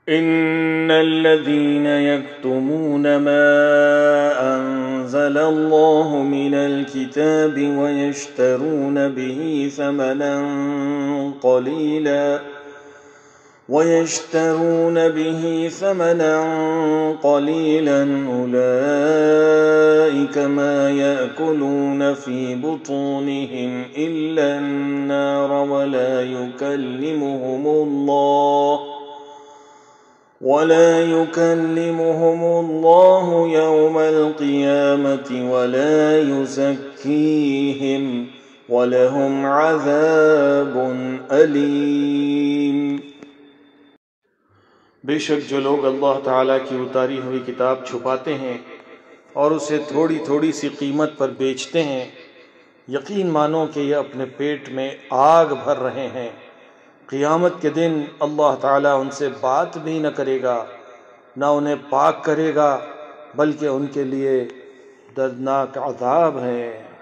इन्नल्लज़ीन यक्तुमून मा अंज़लल्लाहु मिनल किताबि वयश्तरून बिही समनन क़लीलन उलाइक मा यअकुलून फ़ी बुतूनिहिम इल्लन नार वला युकल्लिमुहुमुल्लाहु यौमल क़ियामति वला युज़क्कीहिम वलहुम अज़ाबुन अलीम। बेशक जो लोग अल्लाह ताला की उतारी हुई किताब छुपाते हैं और उसे थोड़ी थोड़ी सी कीमत पर बेचते हैं, यकीन मानो कि ये अपने पेट में आग भर रहे हैं। क़ियामत के दिन अल्लाह ताला उनसे बात भी न करेगा, न उन्हें पाक करेगा, बल्कि उनके लिए दर्दनाक अज़ाब है।